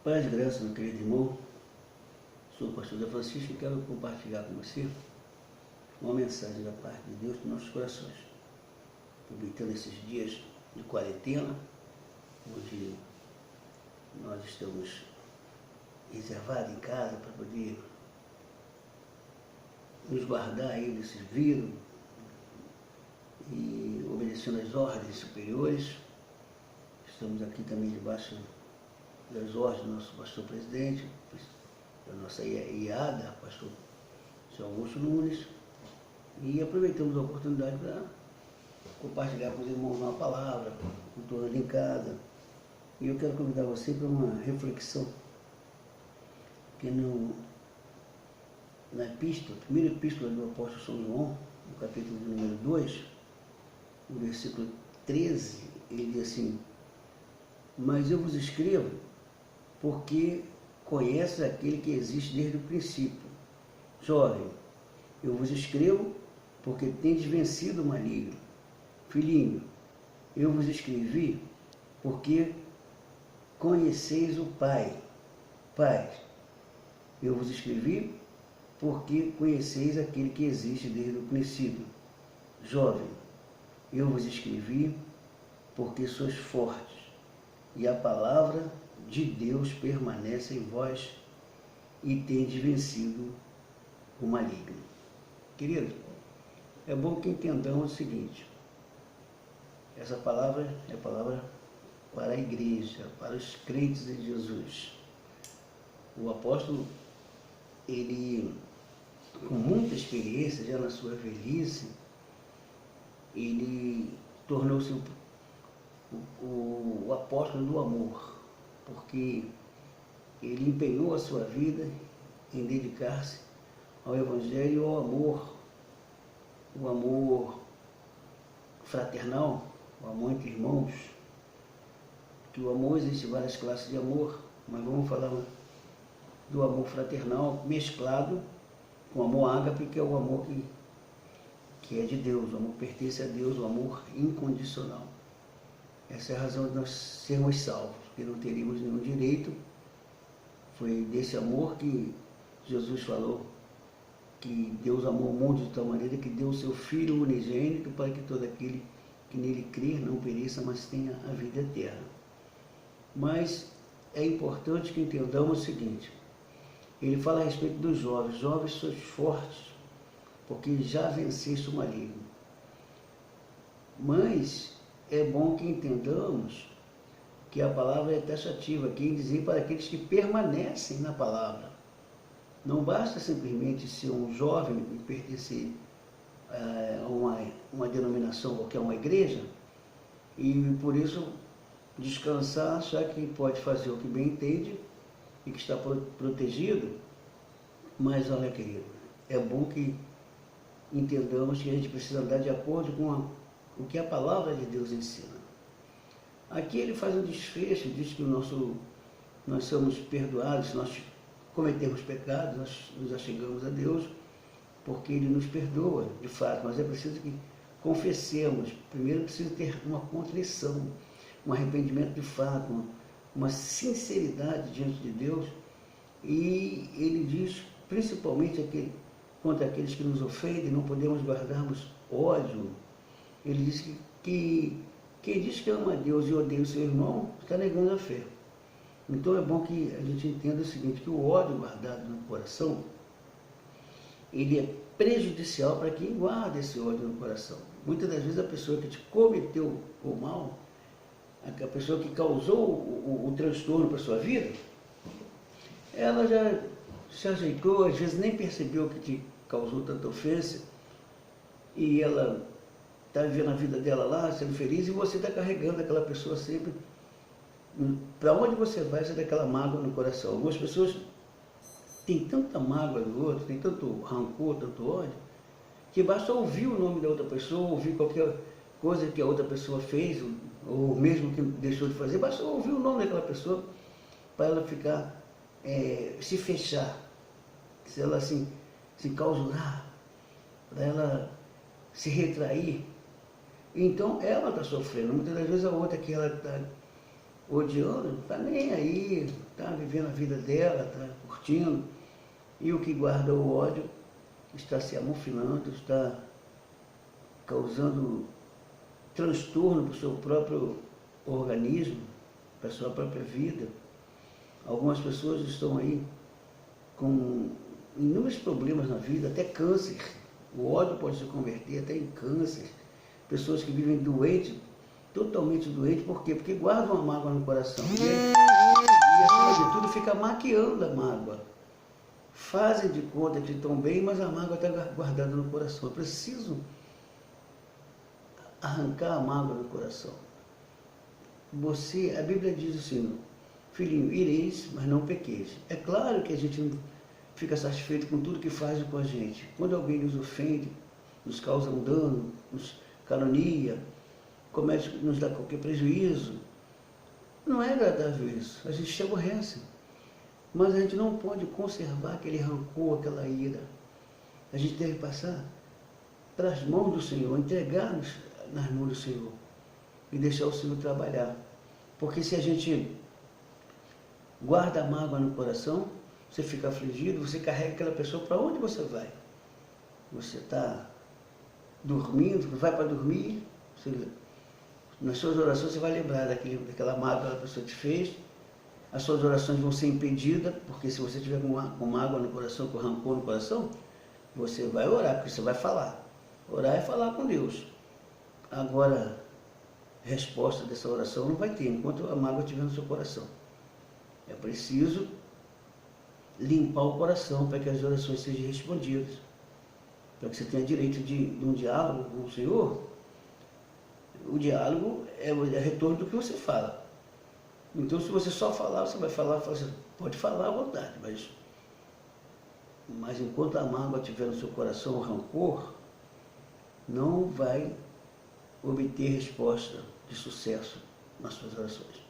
Paz e graça, meu querido irmão. Sou o pastor Zé Francisco e quero compartilhar com você uma mensagem da parte de Deus para os nossos corações. Aproveitando esses dias de quarentena, onde nós estamos reservados em casa para poder nos guardar aí desses vírus e obedecendo às ordens superiores. Estamos aqui também debaixo das ordens do nosso pastor presidente, da nossa IADA, pastor Sr. Augusto Nunes, e aproveitamos a oportunidade para compartilhar com os irmãos uma palavra, cultuando em casa. E eu quero convidar você para uma reflexão que na epístola, primeira epístola do apóstolo São João, no capítulo de número 2, no versículo 13, ele diz assim: mas eu vos escrevo porque conheces aquele que existe desde o princípio. Jovem, eu vos escrevo porque tendes vencido o maligno. Filhinho, eu vos escrevi porque conheceis o Pai. Pais, eu vos escrevi porque conheceis aquele que existe desde o princípio. Jovem, eu vos escrevi porque sois fortes, e a palavra de Deus permanece em vós e tendes vencido o maligno. Querido, é bom que entendamos o seguinte: essa palavra é palavra para a igreja, para os crentes em Jesus. O apóstolo, ele, com muita experiência, já na sua velhice, ele tornou-se o apóstolo do amor, porque ele empenhou a sua vida em dedicar-se ao Evangelho e ao amor, o amor fraternal, o amor entre irmãos. Que o amor, existe várias classes de amor, mas vamos falar do amor fraternal mesclado com o amor ágape, que é o amor que é de Deus, o amor que pertence a Deus, o amor incondicional. Essa é a razão de nós sermos salvos, porque não teríamos nenhum direito. Foi desse amor que Jesus falou que Deus amou o mundo de tal maneira que deu o seu Filho unigênito para que todo aquele que nele crer não pereça, mas tenha a vida eterna. Mas é importante que entendamos o seguinte: ele fala a respeito dos jovens. Jovens, sois fortes, porque já venceste o maligno. Mas é bom que entendamos que a palavra é taxativa, que dizer para aqueles que permanecem na palavra. Não basta simplesmente ser um jovem e pertencer a uma denominação qualquer, uma igreja, e por isso descansar, achar que pode fazer o que bem entende e que está protegido. Mas olha, querido, é bom que entendamos que a gente precisa andar de acordo com o que a palavra de Deus ensina. Aqui ele faz um desfecho, diz que nós somos perdoados, se nós cometemos pecados, nós nos achegamos a Deus, porque Ele nos perdoa, de fato, mas é preciso que confessemos. Primeiro precisa ter uma contrição, um arrependimento de fato, uma sinceridade diante de Deus, e ele diz, principalmente contra aqueles que nos ofendem, não podemos guardarmos ódio. Ele diz que quem diz que ama a Deus e odeia o seu irmão está negando a fé. Então é bom que a gente entenda o seguinte, que o ódio guardado no coração, ele é prejudicial para quem guarda esse ódio no coração. Muitas das vezes a pessoa que te cometeu o mal, a pessoa que causou o transtorno para a sua vida, ela já se ajeitou, às vezes nem percebeu que te causou tanta ofensa, e ela está vivendo a vida dela lá, sendo feliz, e você está carregando aquela pessoa sempre. Para onde você vai, você tem aquela mágoa no coração. Algumas pessoas têm tanta mágoa do outro, têm tanto rancor, tanto ódio, que basta ouvir o nome da outra pessoa, ouvir qualquer coisa que a outra pessoa fez, ou mesmo que deixou de fazer, basta ouvir o nome daquela pessoa para ela ficar, se fechar, se ela se enclausurar, para ela se retrair. Então ela está sofrendo. Muitas das vezes a outra que ela está odiando, não está nem aí, está vivendo a vida dela, está curtindo. E o que guarda o ódio está se amofinando, está causando transtorno para o seu próprio organismo, para a sua própria vida. Algumas pessoas estão aí com inúmeros problemas na vida, até câncer. O ódio pode se converter até em câncer. Pessoas que vivem doentes, totalmente doentes, por quê? Porque guardam a mágoa no coração. E acima de tudo, fica maquiando a mágoa. Fazem de conta que estão bem, mas a mágoa está guardada no coração. É preciso arrancar a mágoa do coração. A Bíblia diz assim, filhinho, ireis, mas não pequeis. É claro que a gente não fica satisfeito com tudo que fazem com a gente. Quando alguém nos ofende, nos causa um dano, nos calúnia, nos dá qualquer prejuízo, não é agradável isso. A gente se aborrece. Mas a gente não pode conservar aquele rancor, aquela ira. A gente deve passar para as mãos do Senhor, entregar-nos nas mãos do Senhor e deixar o Senhor trabalhar. Porque se a gente guarda a mágoa no coração, você fica afligido, você carrega aquela pessoa, para onde você vai? Você está dormindo, vai para dormir, nas suas orações você vai lembrar daquela mágoa que aquela pessoa te fez, as suas orações vão ser impedidas, porque se você tiver com mágoa no coração, com rancor no coração, você vai orar, porque você vai falar. Orar é falar com Deus. Agora, resposta dessa oração não vai ter, enquanto a mágoa estiver no seu coração. É preciso limpar o coração para que as orações sejam respondidas. Para que você tenha direito de um diálogo com o Senhor. O diálogo é retorno do que você fala. Então, se você só falar, você vai falar, você pode falar à vontade, mas enquanto a mágoa estiver no seu coração, o rancor, não vai obter resposta de sucesso nas suas orações.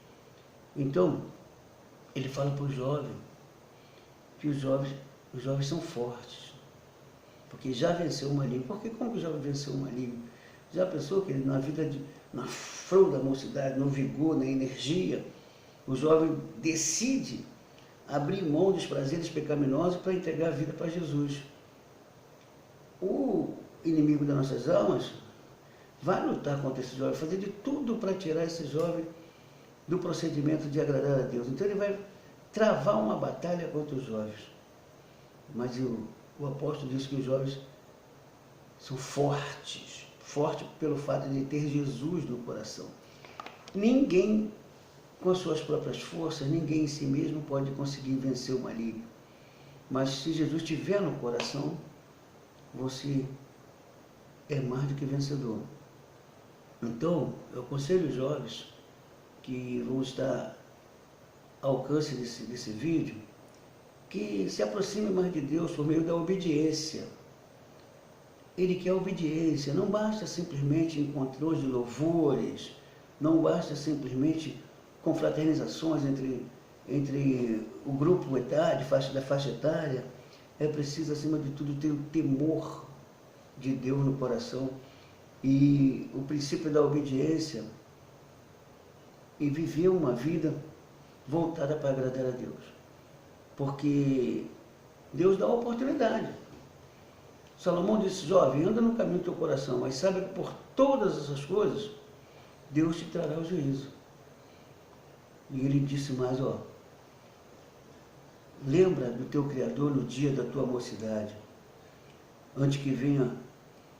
Então, ele fala para o jovem que os jovens são fortes, porque já venceu o maligno. Por que como que o jovem venceu o maligno? Já pensou que na vida, na flor da mocidade, no vigor, na energia, o jovem decide abrir mão dos prazeres pecaminosos para entregar a vida para Jesus. O inimigo das nossas almas vai lutar contra esse jovem, fazer de tudo para tirar esse jovem do procedimento de agradar a Deus. Então ele vai travar uma batalha contra os jovens. Mas o apóstolo diz que os jovens são fortes pelo fato de ter Jesus no coração. Ninguém, com as suas próprias forças, ninguém em si mesmo pode conseguir vencer o maligno. Mas se Jesus estiver no coração, você é mais do que vencedor. Então, eu aconselho os jovens que vão estar ao alcance desse vídeo, que se aproximem mais de Deus por meio da obediência. Ele quer obediência, não basta simplesmente encontros de louvores, não basta simplesmente confraternizações entre o grupo etário, da faixa etária. É preciso, acima de tudo, ter o temor de Deus no coração e o princípio da obediência e viver uma vida voltada para agradar a Deus. Porque Deus dá a oportunidade. Salomão disse, jovem, anda no caminho do teu coração, mas sabe que por todas essas coisas, Deus te trará o juízo. E ele disse mais, lembra do teu Criador no dia da tua mocidade, antes que venham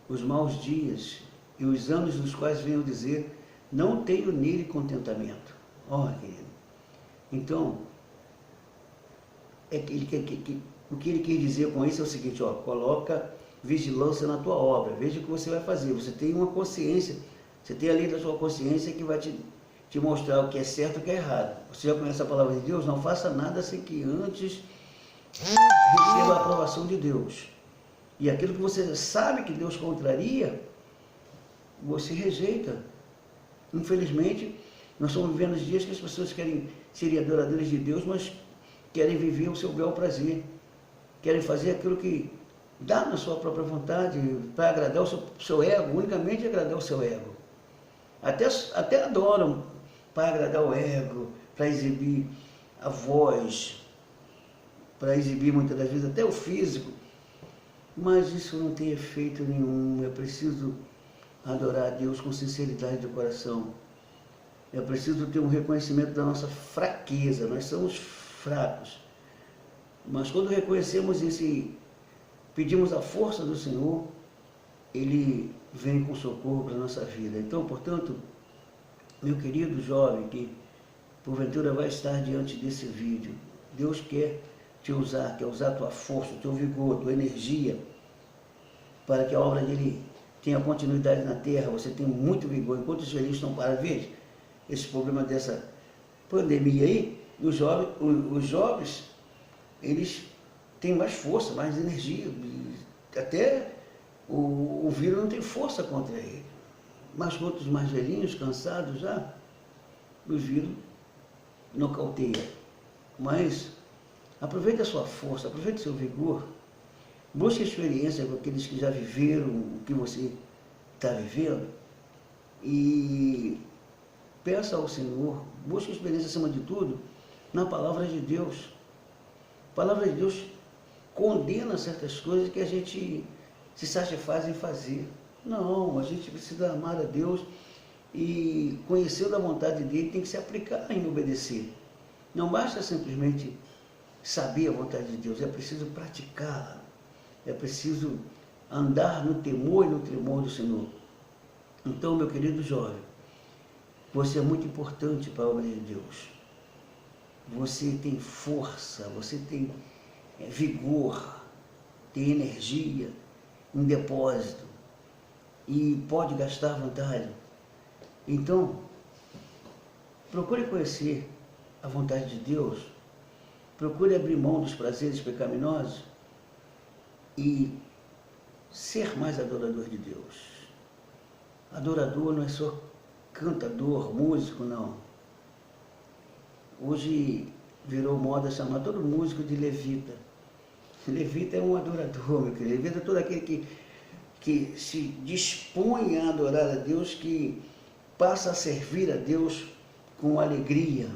os maus dias e os anos nos quais venham dizer, não tenho nele contentamento. Querido. Então, o que ele quer dizer com isso é o seguinte, coloca vigilância na tua obra, veja o que você vai fazer, você tem uma consciência, você tem a lei da sua consciência que vai te mostrar o que é certo e o que é errado. Você já conhece a palavra de Deus? Não faça nada sem que antes receba a aprovação de Deus. E aquilo que você sabe que Deus contraria, você rejeita. Infelizmente, nós estamos vivendo dias que as pessoas querem ser adoradoras de Deus, mas querem viver o seu bel prazer. Querem fazer aquilo que dá na sua própria vontade, para agradar o seu ego, unicamente agradar o seu ego. Até adoram para agradar o ego, para exibir a voz, para exibir muitas das vezes até o físico, mas isso não tem efeito nenhum. É preciso adorar a Deus com sinceridade de coração. É preciso ter um reconhecimento da nossa fraqueza. Nós somos fracos, mas quando reconhecemos isso e pedimos a força do Senhor, Ele vem com socorro para a nossa vida. Então, portanto, meu querido jovem que porventura vai estar diante desse vídeo, Deus quer te usar, quer usar a tua força, o teu vigor, a tua energia, para que a obra dele tenha continuidade na terra. Você tem muito vigor. Enquanto os velhinhos estão para ver esse problema dessa pandemia aí, os jovens, eles têm mais força, mais energia, até o vírus não tem força contra ele. Mas outros mais velhinhos, cansados já, o vírus nocauteia. Mas aproveite a sua força, aproveite o seu vigor, busque experiência com aqueles que já viveram o que você está vivendo e peça ao Senhor, busque experiência acima de tudo na palavra de Deus. A palavra de Deus condena certas coisas que a gente se satisfaz em fazer. Não, a gente precisa amar a Deus e conhecer da vontade dele, tem que se aplicar em obedecer. Não basta simplesmente saber a vontade de Deus, é preciso praticá-la. É preciso andar no temor e no tremor do Senhor. Então, meu querido jovem, você é muito importante para a obra de Deus. Você tem força, você tem vigor, tem energia em depósito e pode gastar à vontade. Então, procure conhecer a vontade de Deus, procure abrir mão dos prazeres pecaminosos e ser mais adorador de Deus. Adorador não é só cantador, músico, não. Hoje virou moda chamar todo músico de levita. Levita é um adorador, meu querido. Levita é todo aquele que se dispõe a adorar a Deus, que passa a servir a Deus com alegria.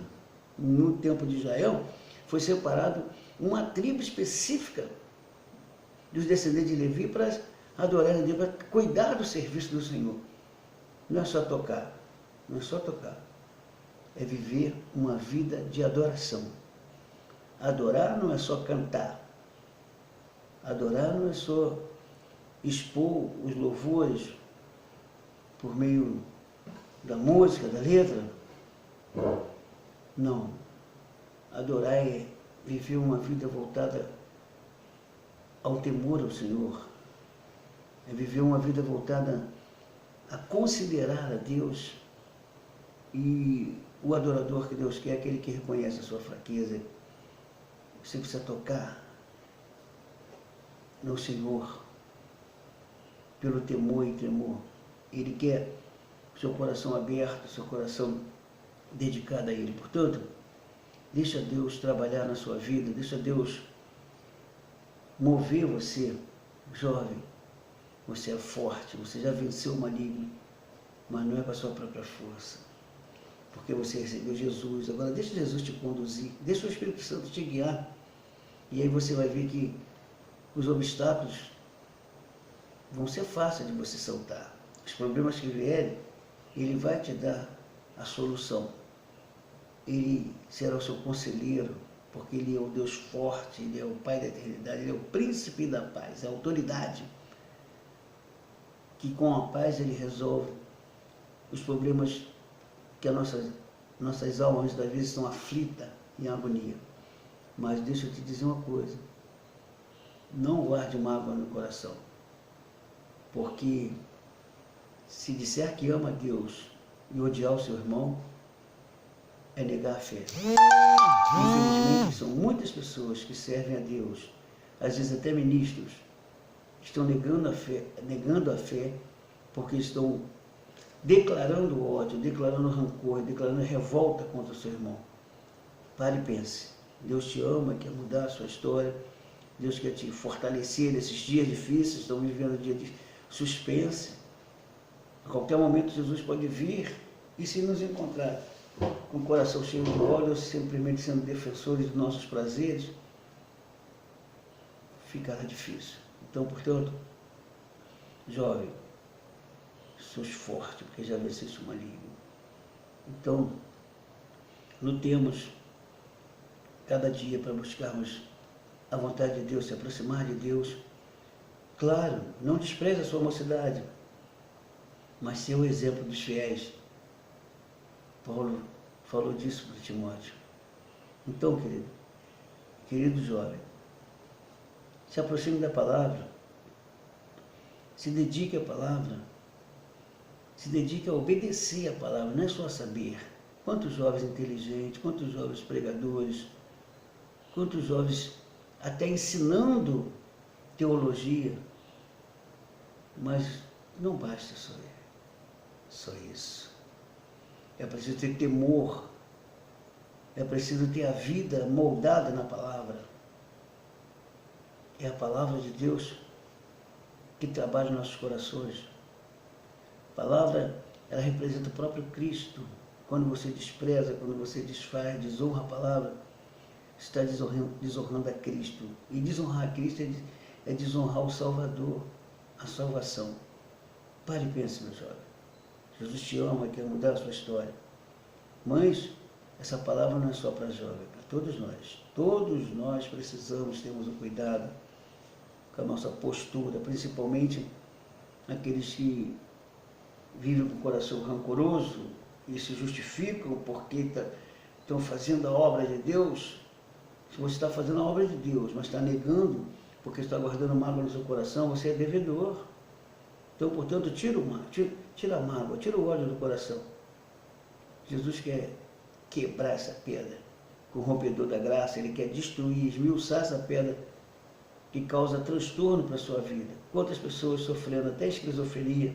No tempo de Israel, foi separado uma tribo específica dos descendentes de Levi para adorar a Deus, para cuidar do serviço do Senhor. Não é só tocar, não é só tocar. É viver uma vida de adoração. Adorar não é só cantar. Adorar não é só expor os louvores por meio da música, da letra. Não. Adorar é viver uma vida voltada ao temor ao Senhor. É viver uma vida voltada a considerar a Deus. E o adorador que Deus quer é aquele que reconhece a sua fraqueza. Você precisa tocar no Senhor pelo temor e tremor. Ele quer seu coração aberto, seu coração dedicado a Ele. Portanto, deixa Deus trabalhar na sua vida, deixa Deus mover você, jovem. Você é forte, você já venceu o maligno, mas não é com a sua própria força, porque você recebeu Jesus. Agora deixa Jesus te conduzir, deixa o Espírito Santo te guiar, e aí você vai ver que os obstáculos vão ser fáceis de você saltar. Os problemas que vierem, Ele vai te dar a solução. Ele será o seu conselheiro, porque Ele é o Deus forte, Ele é o Pai da eternidade, Ele é o príncipe da paz, é a autoridade, que com a paz Ele resolve os problemas que nossas almas, às vezes, estão aflitas em agonia. Mas deixa eu te dizer uma coisa, não guarde mágoa no coração, porque se disser que ama a Deus e odiar o seu irmão, é negar a fé. Infelizmente, são muitas pessoas que servem a Deus, às vezes até ministros, estão negando a fé, porque estão declarando ódio, declarando rancor, declarando revolta contra o seu irmão. Pare e pense. Deus te ama, quer mudar a sua história. Deus quer te fortalecer nesses dias difíceis. Estão vivendo dias de suspense. A qualquer momento Jesus pode vir e se nos encontrar. com o coração cheio de ódio, ou simplesmente sendo defensores dos nossos prazeres, ficará difícil. Então, portanto, jovem, sois forte, porque já venceste o maligno. Então, lutemos cada dia para buscarmos a vontade de Deus, se aproximar de Deus. Claro, não despreze a sua mocidade, mas ser o exemplo dos fiéis. Paulo falou disso para Timóteo. Então, querido jovem, se aproxime da palavra, se dedique à palavra, se dedique a obedecer à palavra, não é só saber. Quantos jovens inteligentes, quantos jovens pregadores, quantos jovens até ensinando teologia, mas não basta só isso. É preciso ter temor, é preciso ter a vida moldada na palavra. É a palavra de Deus que trabalha em nossos corações. A palavra, ela representa o próprio Cristo. Quando você despreza, quando você desfaz, desonra a palavra, está desonrando a Cristo. E desonrar a Cristo é desonrar o Salvador, a salvação. Pare e pense, meu jovem. Jesus te ama e quer mudar a sua história. Mas essa palavra não é só para jovem, é para todos nós. Todos nós precisamos termos um cuidado com a nossa postura, principalmente aqueles que vivem com o coração rancoroso e se justificam porque estão fazendo a obra de Deus. Se você está fazendo a obra de Deus, mas está negando porque está guardando mágoa no seu coração, você é devedor. Então, portanto, tira a mágoa, tira o ódio do coração. Jesus quer quebrar essa pedra com o rompedor da graça, ele quer destruir, esmiuçar essa pedra que causa transtorno para a sua vida. Quantas pessoas sofrendo até esquizofrenia,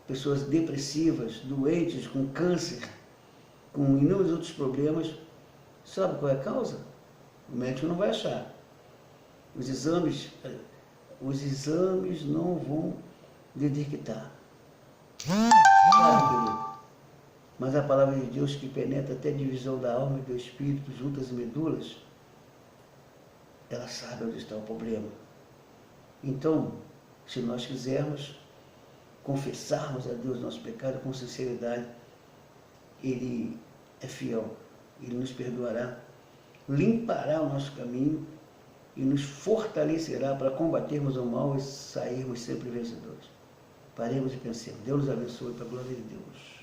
pessoas depressivas, doentes, com câncer, com inúmeros outros problemas. Sabe qual é a causa? O médico não vai achar. Os exames não vão detectar. Sabe, querido? Mas a palavra de Deus, que penetra até a divisão da alma e do espírito, juntas e medulas, ela sabe onde está o problema. Então, se nós quisermos confessarmos a Deus nosso pecado com sinceridade, Ele é fiel, Ele nos perdoará, limpará o nosso caminho e nos fortalecerá para combatermos o mal e sairmos sempre vencedores. Paremos e pensemos. Deus nos abençoe para a glória de Deus.